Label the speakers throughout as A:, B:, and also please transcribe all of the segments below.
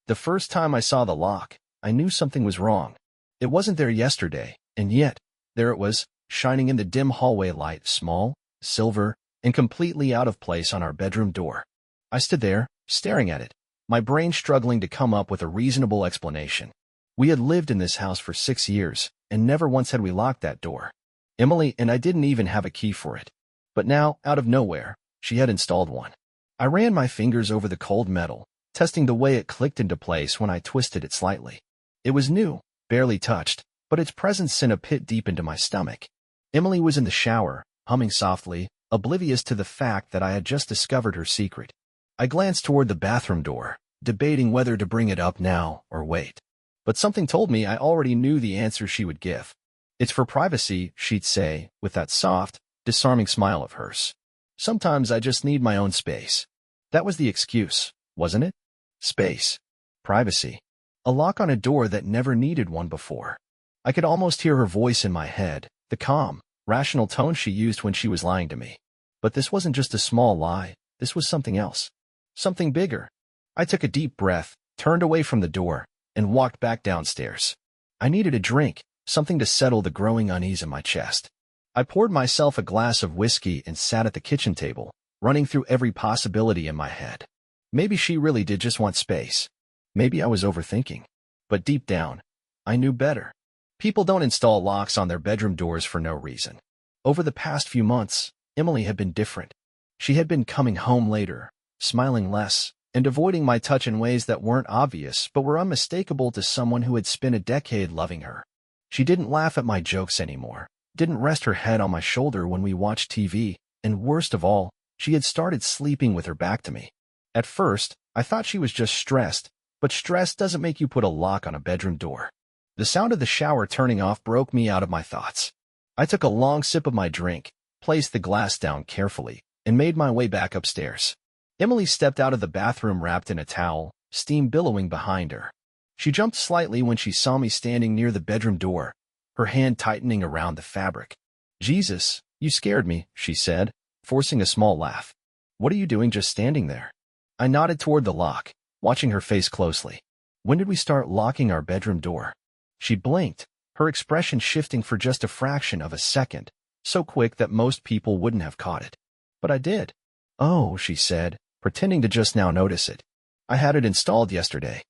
A: The first time I saw the lock, I knew something was wrong. It wasn't there yesterday, and yet, there it was, shining in the dim hallway light, small, silver, and completely out of place on our bedroom door. I stood there, staring at it, my brain struggling to come up with a reasonable explanation. We had lived in this house for 6 years, and never once had we locked that door. Emily and I didn't even have a key for it. But now, out of nowhere, she had installed one. I ran my fingers over the cold metal, testing the way it clicked into place when I twisted it slightly. It was new, barely touched, but its presence sent a pit deep into my stomach. Emily was in the shower, humming softly, oblivious to the fact that I had just discovered her secret. I glanced toward the bathroom door, debating whether to bring it up now or wait. But something told me I already knew the answer she would give. "It's for privacy," she'd say, with that soft, disarming smile of hers. "Sometimes I just need my own space." That was the excuse, wasn't it? Space. Privacy. A lock on a door that never needed one before. I could almost hear her voice in my head, the calm, rational tone she used when she was lying to me. But this wasn't just a small lie, this was something else. Something bigger. I took a deep breath, turned away from the door, and walked back downstairs. I needed a drink, something to settle the growing unease in my chest. I poured myself a glass of whiskey and sat at the kitchen table, running through every possibility in my head. Maybe she really did just want space. Maybe I was overthinking. But deep down, I knew better. People don't install locks on their bedroom doors for no reason. Over the past few months, Emily had been different. She had been coming home later, smiling less, and avoiding my touch in ways that weren't obvious but were unmistakable to someone who had spent a decade loving her. She didn't laugh at my jokes anymore, didn't rest her head on my shoulder when we watched TV, and worst of all, she had started sleeping with her back to me. At first, I thought she was just stressed, but stress doesn't make you put a lock on a bedroom door. The sound of the shower turning off broke me out of my thoughts. I took a long sip of my drink, placed the glass down carefully, and made my way back upstairs. Emily stepped out of the bathroom wrapped in a towel, steam billowing behind her. She jumped slightly when she saw me standing near the bedroom door, her hand tightening around the fabric. "Jesus, you scared me," she said, forcing a small laugh. "What are you doing just standing there?" I nodded toward the lock, watching her face closely. "When did we start locking our bedroom door?" She blinked, her expression shifting for just a fraction of a second, so quick that most people wouldn't have caught it. But I did. "Oh," she said, pretending to just now notice it. "I had it installed yesterday.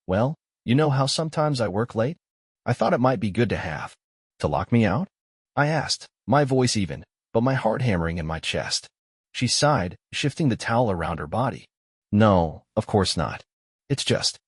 A: Well, you know how sometimes I work late? I thought it might be good to have." "To lock me out?" I asked, my voice even, but my heart hammering in my chest. She sighed, shifting the towel around her body. "No, of course not. It's just,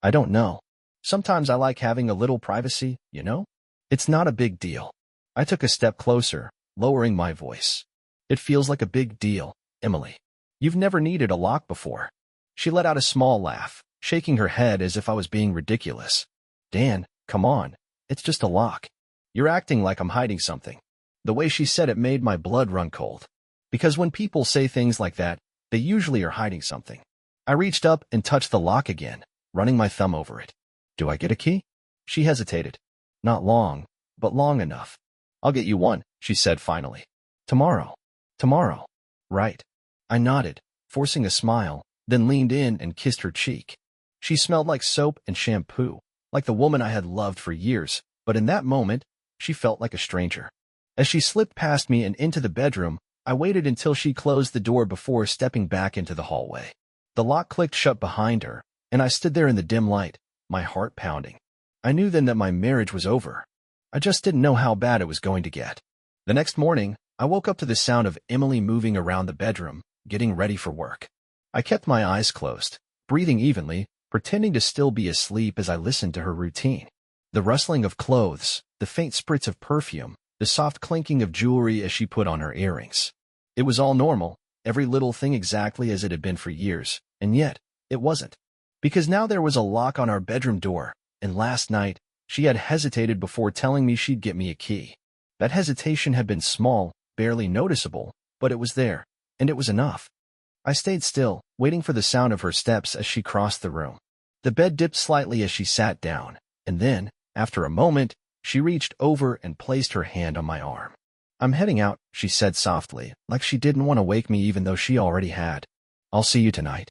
A: I don't know. Sometimes I like having a little privacy, you know? It's not a big deal." I took a step closer, lowering my voice. "It feels like a big deal, Emily. You've never needed a lock before." She let out a small laugh, shaking her head as if I was being ridiculous. "Dan, come on. It's just a lock. You're acting like I'm hiding something." The way she said it made my blood run cold. Because when people say things like that, they usually are hiding something. I reached up and touched the lock again, running my thumb over it. "Do I get a key?" She hesitated. "Not long, but long enough." "I'll get you one," she said finally. "Tomorrow." "Tomorrow." "Right." I nodded, forcing a smile, then leaned in and kissed her cheek. She smelled like soap and shampoo, like the woman I had loved for years, but in that moment, she felt like a stranger. As she slipped past me and into the bedroom, I waited until she closed the door before stepping back into the hallway. The lock clicked shut behind her, and I stood there in the dim light, my heart pounding. I knew then that my marriage was over. I just didn't know how bad it was going to get. The next morning, I woke up to the sound of Emily moving around the bedroom, getting ready for work. I kept my eyes closed, breathing evenly, pretending to still be asleep as I listened to her routine. The rustling of clothes, the faint spritz of perfume, the soft clinking of jewelry as she put on her earrings. It was all normal, every little thing exactly as it had been for years, and yet, it wasn't. Because now there was a lock on our bedroom door, and last night, she had hesitated before telling me she'd get me a key. That hesitation had been small, barely noticeable, but it was there, and it was enough. I stayed still, waiting for the sound of her steps as she crossed the room. The bed dipped slightly as she sat down, and then, after a moment, she reached over and placed her hand on my arm. "I'm heading out," she said softly, like she didn't want to wake me even though she already had. "I'll see you tonight."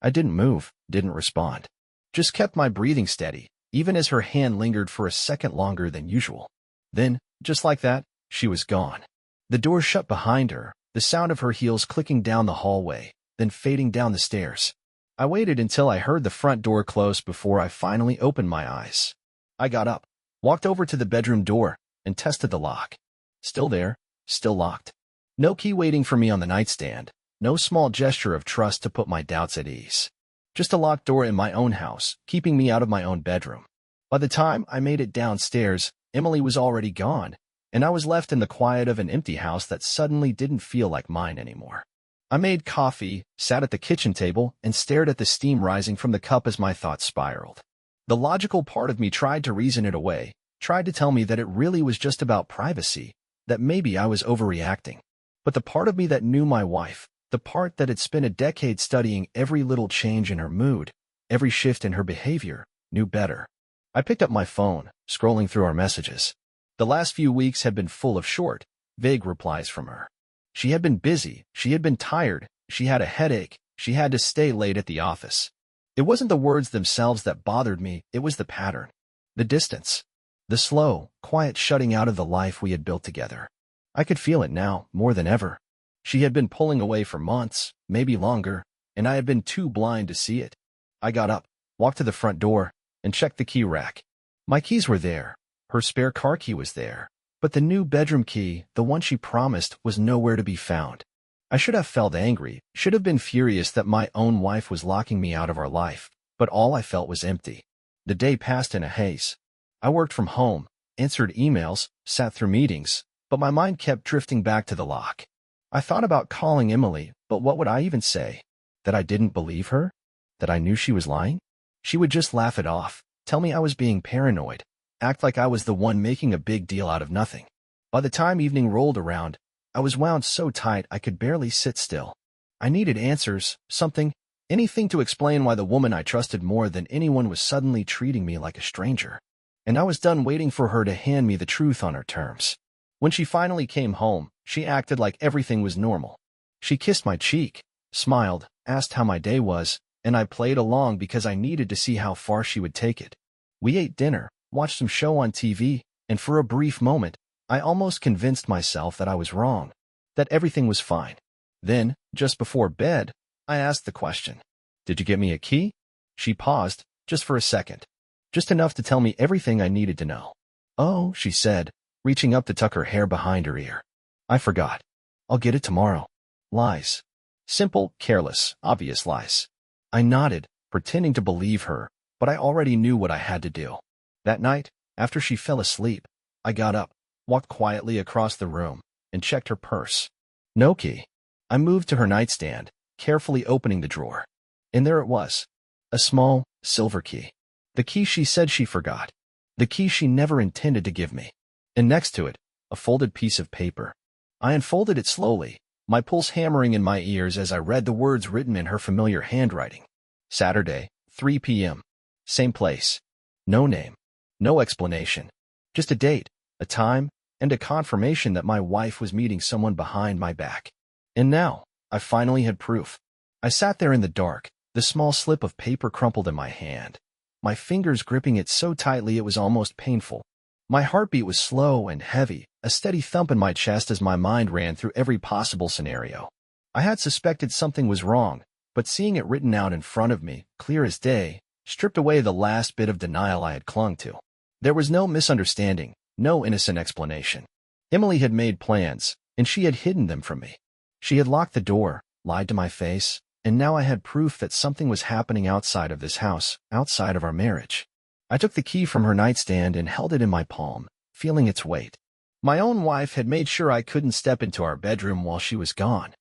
A: I didn't move, didn't respond. Just kept my breathing steady, even as her hand lingered for a second longer than usual. Then, just like that, she was gone. The door shut behind her, the sound of her heels clicking down the hallway, then fading down the stairs. I waited until I heard the front door close before I finally opened my eyes. I got up, walked over to the bedroom door, and tested the lock. Still there, still locked. No key waiting for me on the nightstand, no small gesture of trust to put my doubts at ease. Just a locked door in my own house, keeping me out of my own bedroom. By the time I made it downstairs, Emily was already gone, and I was left in the quiet of an empty house that suddenly didn't feel like mine anymore. I made coffee, sat at the kitchen table, and stared at the steam rising from the cup as my thoughts spiraled. The logical part of me tried to reason it away, tried to tell me that it really was just about privacy, that maybe I was overreacting. But the part of me that knew my wife, the part that had spent a decade studying every little change in her mood, every shift in her behavior, knew better. I picked up my phone, scrolling through our messages. The last few weeks had been full of short, vague replies from her. She had been busy, she had been tired, she had a headache, she had to stay late at the office. It wasn't the words themselves that bothered me, it was the pattern. The distance. The slow, quiet shutting out of the life we had built together. I could feel it now, more than ever. She had been pulling away for months, maybe longer, and I had been too blind to see it. I got up, walked to the front door, and checked the key rack. My keys were there. Her spare car key was there. But the new bedroom key, the one she promised, was nowhere to be found. I should have felt angry, should have been furious that my own wife was locking me out of our life, but all I felt was empty. The day passed in a haze. I worked from home, answered emails, sat through meetings, but my mind kept drifting back to the lock. I thought about calling Emily, but what would I even say? That I didn't believe her? That I knew she was lying? She would just laugh it off, tell me I was being paranoid, act like I was the one making a big deal out of nothing. By the time evening rolled around, I was wound so tight I could barely sit still. I needed answers, something, anything to explain why the woman I trusted more than anyone was suddenly treating me like a stranger. And I was done waiting for her to hand me the truth on her terms. When she finally came home, she acted like everything was normal. She kissed my cheek, smiled, asked how my day was, and I played along because I needed to see how far she would take it. We ate dinner, watched some show on TV, and for a brief moment, I almost convinced myself that I was wrong, that everything was fine. Then, just before bed, I asked the question, "Did you get me a key?" She paused, just for a second, just enough to tell me everything I needed to know. "Oh," she said, reaching up to tuck her hair behind her ear. "I forgot. I'll get it tomorrow." Lies. Simple, careless, obvious lies. I nodded, pretending to believe her, but I already knew what I had to do. That night, after she fell asleep, I got up, walked quietly across the room, and checked her purse. No key. I moved to her nightstand, carefully opening the drawer. And there it was. A small, silver key. The key she said she forgot. The key she never intended to give me. And next to it, a folded piece of paper. I unfolded it slowly, my pulse hammering in my ears as I read the words written in her familiar handwriting. Saturday, 3 p.m. Same place. No name. No explanation. Just a date, a time, and a confirmation that my wife was meeting someone behind my back. And now, I finally had proof. I sat there in the dark, the small slip of paper crumpled in my hand, my fingers gripping it so tightly it was almost painful. My heartbeat was slow and heavy, a steady thump in my chest as my mind ran through every possible scenario. I had suspected something was wrong, but seeing it written out in front of me, clear as day, stripped away the last bit of denial I had clung to. There was no misunderstanding, no innocent explanation. Emily had made plans, and she had hidden them from me. She had locked the door, lied to my face, and now I had proof that something was happening outside of this house, outside of our marriage. I took the key from her nightstand and held it in my palm, feeling its weight. My own wife had made sure I couldn't step into our bedroom while she was gone.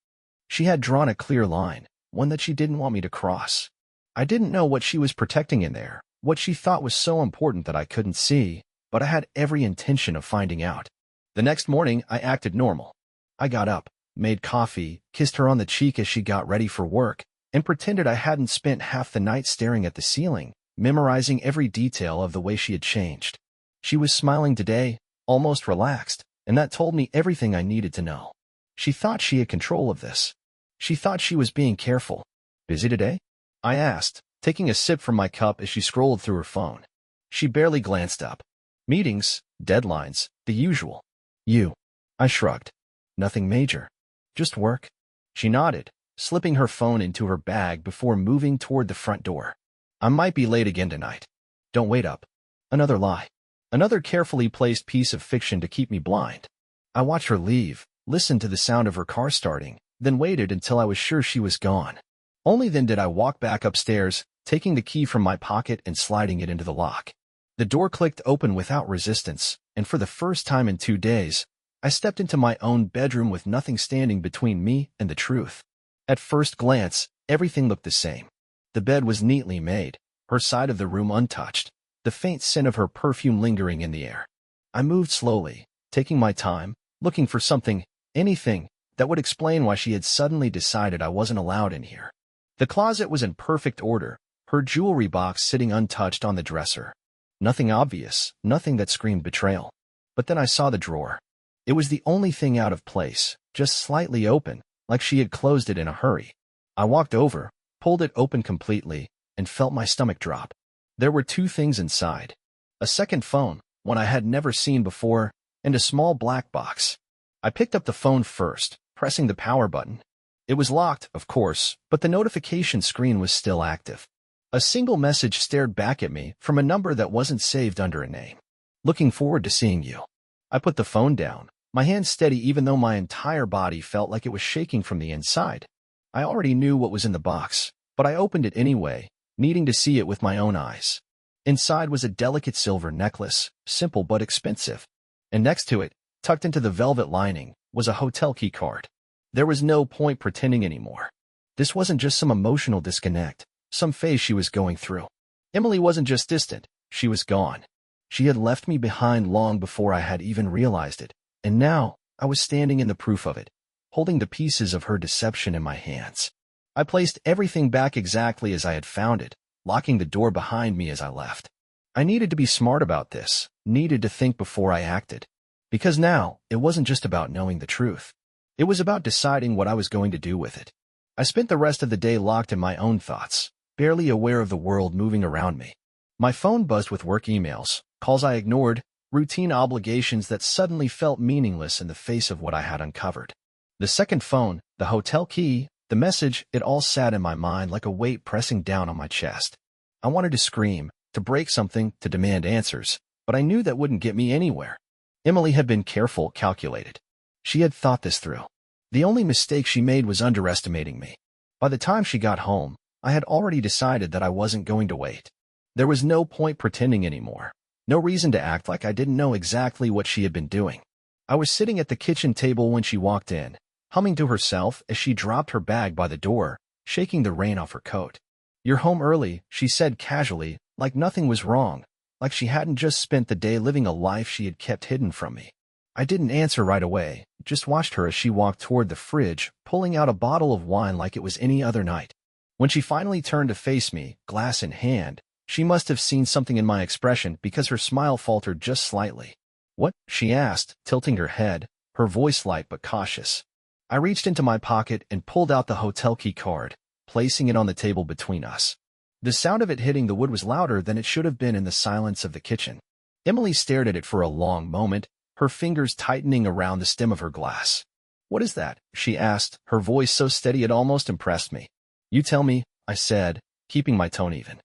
A: She had drawn a clear line, one that she didn't want me to cross. I didn't know what she was protecting in there, what she thought was so important that I couldn't see, but I had every intention of finding out. The next morning, I acted normal. I got up, made coffee, kissed her on the cheek as she got ready for work, and pretended I hadn't spent half the night staring at the ceiling, memorizing every detail of the way she had changed. She was smiling today, almost relaxed, and that told me everything I needed to know. She thought she had control of this. She thought she was being careful. Busy today? I asked, taking a sip from my cup as she scrolled through her phone. She barely glanced up. Meetings, deadlines, the usual. You. I shrugged. Nothing major. Just work. She nodded, slipping her phone into her bag before moving toward the front door. I might be late again tonight. Don't wait up. Another lie. Another carefully placed piece of fiction to keep me blind. I watched her leave, listened to the sound of her car starting, then waited until I was sure she was gone. Only then did I walk back upstairs, taking the key from my pocket and sliding it into the lock. The door clicked open without resistance, and for the first time in 2 days, I stepped into my own bedroom with nothing standing between me and the truth. At first glance, everything looked the same. The bed was neatly made, her side of the room untouched, the faint scent of her perfume lingering in the air. I moved slowly, taking my time, looking for something, anything, that would explain why she had suddenly decided I wasn't allowed in here. The closet was in perfect order, her jewelry box sitting untouched on the dresser. Nothing obvious, nothing that screamed betrayal. But then I saw the drawer. It was the only thing out of place, just slightly open, like she had closed it in a hurry. I walked over, pulled it open completely, and felt my stomach drop. There were 2 things inside. A second phone, one I had never seen before, and a small black box. I picked up the phone first, pressing the power button. It was locked, of course, but the notification screen was still active. A single message stared back at me from a number that wasn't saved under a name. Looking forward to seeing you. I put the phone down, my hand steady even though my entire body felt like it was shaking from the inside. I already knew what was in the box, but I opened it anyway, needing to see it with my own eyes. Inside was a delicate silver necklace, simple but expensive. And next to it, tucked into the velvet lining, was a hotel key card. There was no point pretending anymore. This wasn't just some emotional disconnect, some phase she was going through. Emily wasn't just distant, she was gone. She had left me behind long before I had even realized it, and now I was standing in the proof of it, holding the pieces of her deception in my hands. I placed everything back exactly as I had found it, locking the door behind me as I left. I needed to be smart about this, needed to think before I acted. Because now, it wasn't just about knowing the truth. It was about deciding what I was going to do with it. I spent the rest of the day locked in my own thoughts, barely aware of the world moving around me. My phone buzzed with work emails, calls I ignored, routine obligations that suddenly felt meaningless in the face of what I had uncovered. The second phone, the hotel key, the message, it all sat in my mind like a weight pressing down on my chest. I wanted to scream, to break something, to demand answers, but I knew that wouldn't get me anywhere. Emily had been careful, calculated. She had thought this through. The only mistake she made was underestimating me. By the time she got home, I had already decided that I wasn't going to wait. There was no point pretending anymore. No reason to act like I didn't know exactly what she had been doing. I was sitting at the kitchen table when she walked in, humming to herself as she dropped her bag by the door, shaking the rain off her coat. "You're home early," she said casually, like nothing was wrong, like she hadn't just spent the day living a life she had kept hidden from me. I didn't answer right away, just watched her as she walked toward the fridge, pulling out a bottle of wine like it was any other night. When she finally turned to face me, glass in hand, she must have seen something in my expression because her smile faltered just slightly. "What?" she asked, tilting her head, her voice light but cautious. I reached into my pocket and pulled out the hotel key card, placing it on the table between us. The sound of it hitting the wood was louder than it should have been in the silence of the kitchen. Emily stared at it for a long moment, her fingers tightening around the stem of her glass. "What is that?" she asked, her voice so steady it almost impressed me. "You tell me," I said, keeping my tone even.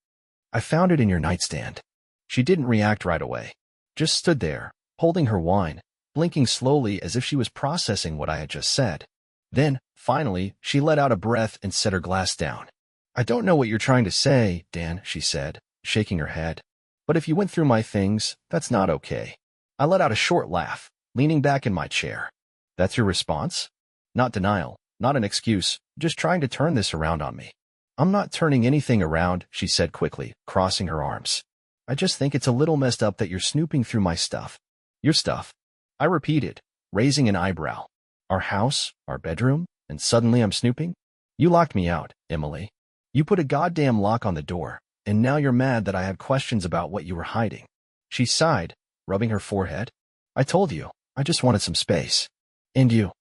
A: "I found it in your nightstand." She didn't react right away, just stood there, holding her wine, blinking slowly as if she was processing what I had just said. Then, finally, she let out a breath and set her glass down. "I don't know what you're trying to say, Dan," she said, shaking her head. "But if you went through my things, that's not okay." I let out a short laugh, leaning back in my chair. "That's your response?" Not denial, not an excuse, just trying to turn this around on me. "I'm not turning anything around," she said quickly, crossing her arms. "I just think it's a little messed up that you're snooping through my stuff." "Your stuff?" I repeated, raising an eyebrow. "Our house, our bedroom, and suddenly I'm snooping? You locked me out, Emily. You put a goddamn lock on the door, and now you're mad that I had questions about what you were hiding." She sighed, rubbing her forehead. "I told you, I just wanted some space. And you."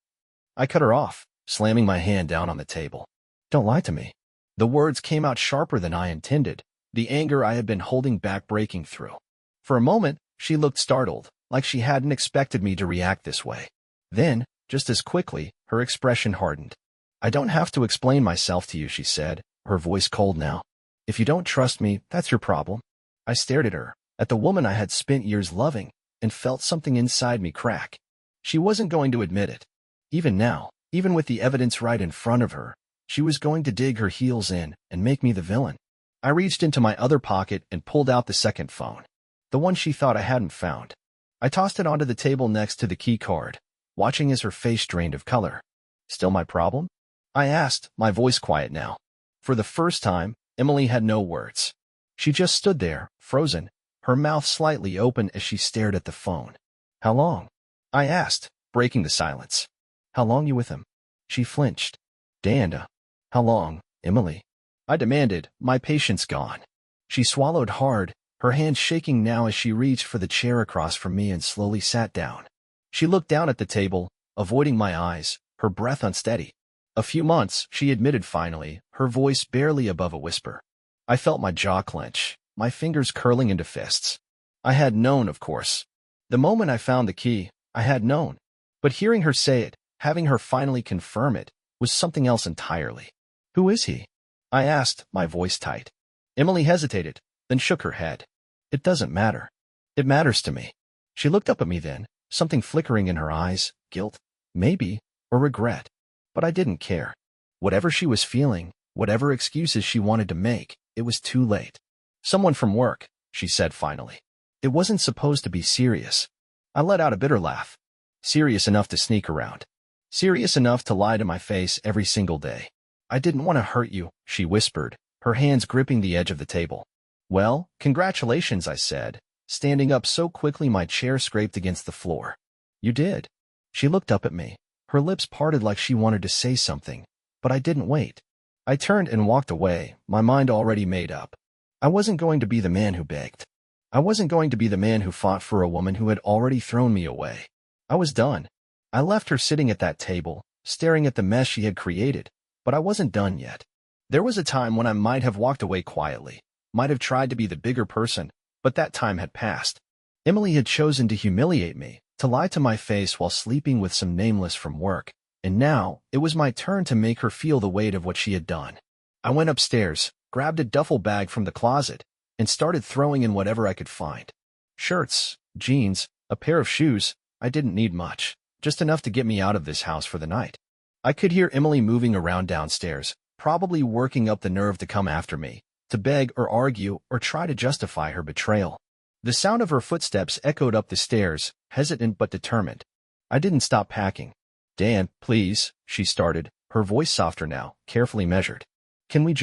A: I cut her off, slamming my hand down on the table. "Don't lie to me." The words came out sharper than I intended, the anger I had been holding back breaking through. For a moment, she looked startled, like she hadn't expected me to react this way. Then, just as quickly, her expression hardened. "I don't have to explain myself to you," she said, her voice cold now. "If you don't trust me, that's your problem." I stared at her, at the woman I had spent years loving, and felt something inside me crack. She wasn't going to admit it. Even now, even with the evidence right in front of her, she was going to dig her heels in and make me the villain. I reached into my other pocket and pulled out the second phone, the one she thought I hadn't found. I tossed it onto the table next to the key card, watching as her face drained of color. "Still my problem?" I asked, my voice quiet now. For the first time, Emily had no words. She just stood there, frozen, her mouth slightly open as she stared at the phone. "How long?" I asked, breaking the silence. "How long you with him?" She flinched. "Dan, how long, Emily?" I demanded, my patience gone. She swallowed hard, her hand shaking now as she reached for the chair across from me and slowly sat down. She looked down at the table, avoiding my eyes, her breath unsteady. "A few months," she admitted finally, her voice barely above a whisper. I felt my jaw clench, my fingers curling into fists. I had known, of course. The moment I found the key, I had known. But hearing her say it, having her finally confirm it, was something else entirely. "Who is he?" I asked, my voice tight. Emily hesitated, then shook her head. "It doesn't matter." "It matters to me." She looked up at me then, something flickering in her eyes, guilt, maybe, or regret. But I didn't care. Whatever she was feeling, whatever excuses she wanted to make, it was too late. "Someone from work," she said finally. "It wasn't supposed to be serious." I let out a bitter laugh. "Serious enough to sneak around. Serious enough to lie to my face every single day." "I didn't want to hurt you," she whispered, her hands gripping the edge of the table. "Well, congratulations," I said, standing up so quickly my chair scraped against the floor. "You did." She looked up at me, her lips parted like she wanted to say something, but I didn't wait. I turned and walked away, my mind already made up. I wasn't going to be the man who begged. I wasn't going to be the man who fought for a woman who had already thrown me away. I was done. I left her sitting at that table, staring at the mess she had created, but I wasn't done yet. There was a time when I might have walked away quietly, might have tried to be the bigger person, but that time had passed. Emily had chosen to humiliate me, to lie to my face while sleeping with some nameless from work, and now it was my turn to make her feel the weight of what she had done. I went upstairs, grabbed a duffel bag from the closet, and started throwing in whatever I could find. Shirts, jeans, a pair of shoes. I didn't need much, just enough to get me out of this house for the night. I could hear Emily moving around downstairs, probably working up the nerve to come after me, to beg or argue or try to justify her betrayal. The sound of her footsteps echoed up the stairs, hesitant but determined. I didn't stop packing. "Dan, please," she started, her voice softer now, carefully measured. Can we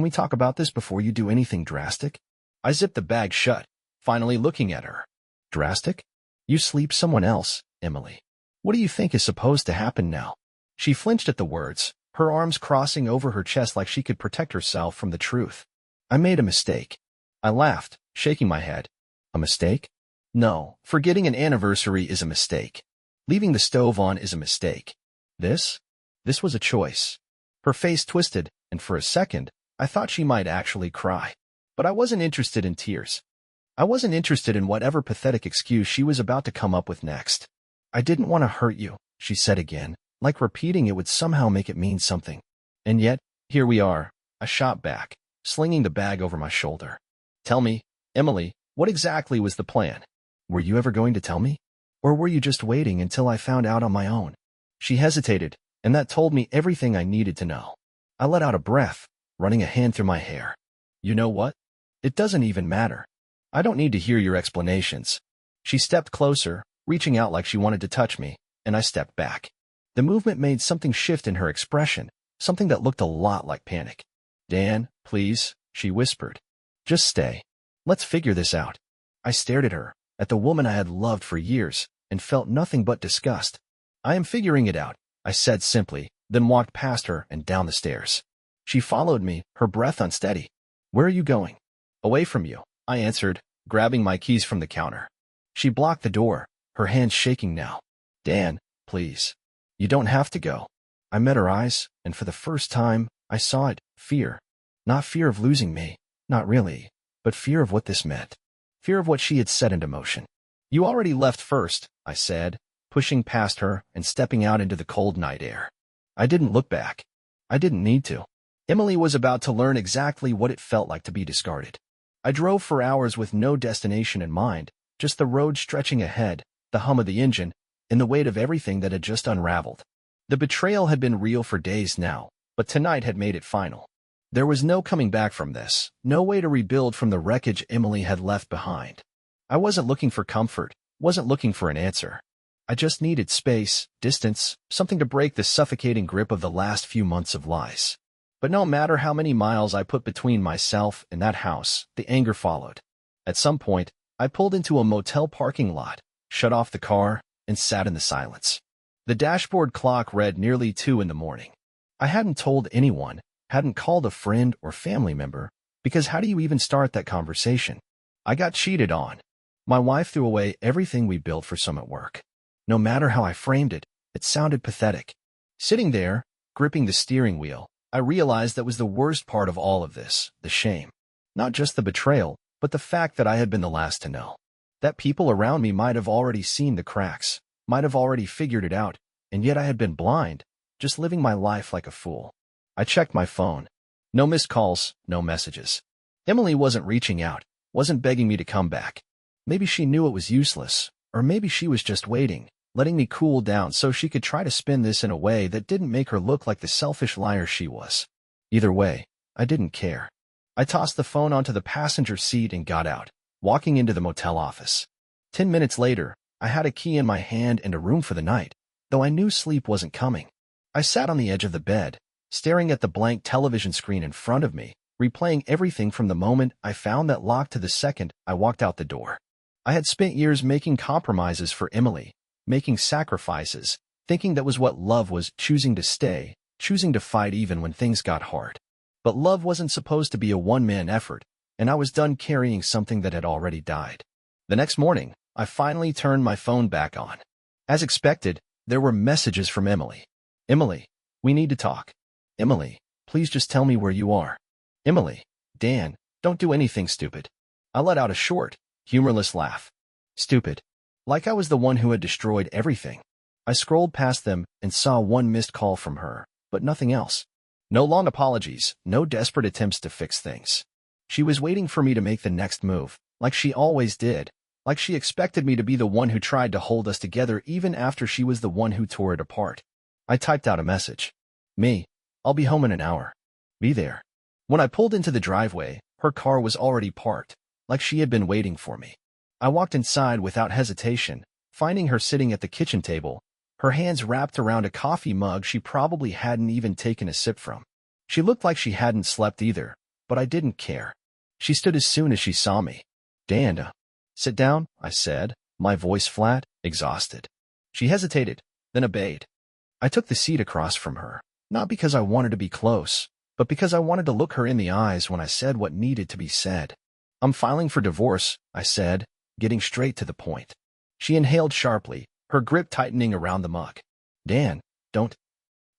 A: talk about this before you do anything drastic?" I zipped the bag shut, finally looking at her. "Drastic? You sleep someone else, Emily. What do you think is supposed to happen now?" She flinched at the words, her arms crossing over her chest like she could protect herself from the truth. "I made a mistake." I laughed, shaking my head. "A mistake?" "No, forgetting an anniversary is a mistake. Leaving the stove on is a mistake. This was a choice." Her face twisted, and for a second, I thought she might actually cry. But I wasn't interested in tears. I wasn't interested in whatever pathetic excuse she was about to come up with next. "I didn't want to hurt you," she said again, like repeating it would somehow make it mean something. "And yet, here we are," I shot back, slinging the bag over my shoulder. "Tell me, Emily, what exactly was the plan? Were you ever going to tell me? Or were you just waiting until I found out on my own?" She hesitated, and that told me everything I needed to know. I let out a breath, running a hand through my hair. "You know what? It doesn't even matter. I don't need to hear your explanations." She stepped closer, reaching out like she wanted to touch me, and I stepped back. The movement made something shift in her expression, something that looked a lot like panic. "Dan, please," she whispered. "Just stay. Let's figure this out." I stared at her, at the woman I had loved for years, and felt nothing but disgust. "I am figuring it out," I said simply, then walked past her and down the stairs. She followed me, her breath unsteady. "Where are you going?" "Away from you," I answered, grabbing my keys from the counter. She blocked the door, her hands shaking now. "Dan, please. You don't have to go." I met her eyes, and for the first time, I saw it, fear. Not fear of losing me, not really, but fear of what this meant. Fear of what she had set into motion. You already left first, I said, pushing past her and stepping out into the cold night air. I didn't look back. I didn't need to. Emily was about to learn exactly what it felt like to be discarded. I drove for hours with no destination in mind, just the road stretching ahead, the hum of the engine, and the weight of everything that had just unraveled. The betrayal had been real for days now, but tonight had made it final. There was no coming back from this, no way to rebuild from the wreckage Emily had left behind. I wasn't looking for comfort, wasn't looking for an answer. I just needed space, distance, something to break the suffocating grip of the last few months of lies. But no matter how many miles I put between myself and that house, the anger followed. At some point, I pulled into a motel parking lot, shut off the car, and sat in the silence. The dashboard clock read nearly 2 in the morning. I hadn't told anyone, hadn't called a friend or family member, because how do you even start that conversation? I got cheated on. My wife threw away everything we built for some at work. No matter how I framed it, it sounded pathetic. Sitting there, gripping the steering wheel, I realized that was the worst part of all of this, the shame. Not just the betrayal, but the fact that I had been the last to know. That people around me might have already seen the cracks, might have already figured it out, and yet I had been blind, just living my life like a fool. I checked my phone. No missed calls, no messages. Emily wasn't reaching out, wasn't begging me to come back. Maybe she knew it was useless, or maybe she was just waiting, letting me cool down so she could try to spin this in a way that didn't make her look like the selfish liar she was. Either way, I didn't care. I tossed the phone onto the passenger seat and got out, walking into the motel office. 10 minutes later, I had a key in my hand and a room for the night, though I knew sleep wasn't coming. I sat on the edge of the bed, staring at the blank television screen in front of me, replaying everything from the moment I found that lock to the second I walked out the door. I had spent years making compromises for Emily, making sacrifices, thinking that was what love was, choosing to stay, choosing to fight even when things got hard. But love wasn't supposed to be a one-man effort, and I was done carrying something that had already died. The next morning, I finally turned my phone back on. As expected, there were messages from Emily. Emily, we need to talk. Emily, please just tell me where you are. Emily, Dan, don't do anything stupid. I let out a short, humorless laugh. Stupid. Like I was the one who had destroyed everything. I scrolled past them and saw one missed call from her, but nothing else. No long apologies, no desperate attempts to fix things. She was waiting for me to make the next move, like she always did, like she expected me to be the one who tried to hold us together even after she was the one who tore it apart. I typed out a message. Me, I'll be home in an hour. Be there. When I pulled into the driveway, her car was already parked, like she had been waiting for me. I walked inside without hesitation, finding her sitting at the kitchen table, her hands wrapped around a coffee mug she probably hadn't even taken a sip from. She looked like she hadn't slept either, but I didn't care. She stood as soon as she saw me. Dan, sit down, I said, my voice flat, exhausted. She hesitated, then obeyed. I took the seat across from her, not because I wanted to be close, but because I wanted to look her in the eyes when I said what needed to be said. I'm filing for divorce, I said, getting straight to the point. She inhaled sharply, her grip tightening around the mug. Dan, don't.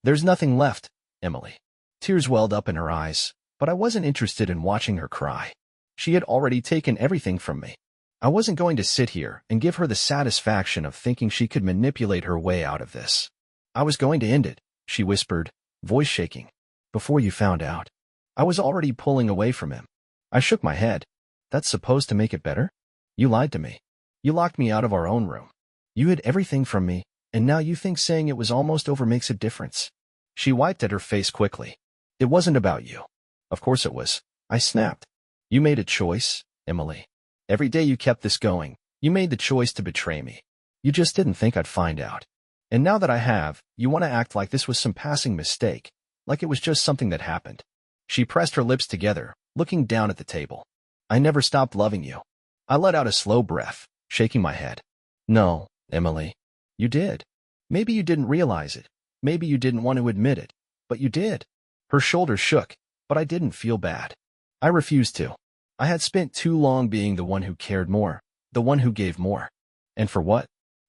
A: There's nothing left, Emily. Tears welled up in her eyes, but I wasn't interested in watching her cry. She had already taken everything from me. I wasn't going to sit here and give her the satisfaction of thinking she could manipulate her way out of this. I was going to end it, she whispered, voice shaking. Before you found out. I was already pulling away from him. I shook my head. That's supposed to make it better? You lied to me. You locked me out of our own room. You hid everything from me, and now you think saying it was almost over makes a difference. She wiped at her face quickly. It wasn't about you. Of course it was. I snapped. You made a choice, Emily. Every day you kept this going, you made the choice to betray me. You just didn't think I'd find out. And now that I have, you want to act like this was some passing mistake, like it was just something that happened. She pressed her lips together, looking down at the table. I never stopped loving you. I let out a slow breath, shaking my head. No, Emily. You did. Maybe you didn't realize it. Maybe you didn't want to admit it. But you did. Her shoulders shook, but I didn't feel bad. I refused to. I had spent too long being the one who cared more, the one who gave more. And for what?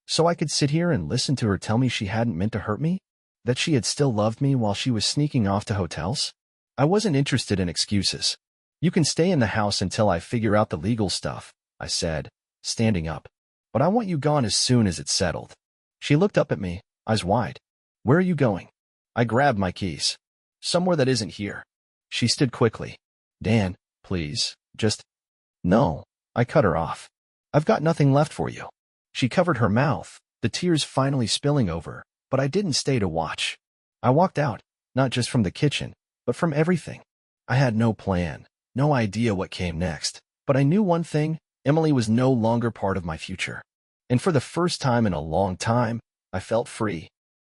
A: So I could sit here and listen to her tell me she hadn't meant to hurt me? That she had still loved me while she was sneaking off to hotels? I wasn't interested in excuses. You can stay in the house until I figure out the legal stuff, I said, standing up. But I want you gone as soon as it's settled. She looked up at me, eyes wide. Where are you going? I grabbed my keys. Somewhere that isn't here. She stood quickly. Dan, please, just... No, I cut her off. I've got nothing left for you. She covered her mouth, the tears finally spilling over, but I didn't stay to watch. I walked out, not just from the kitchen, but from everything. I had no plan, no idea what came next, but I knew one thing: Emily was no longer part of my future. And for the first time in a long time, I felt free.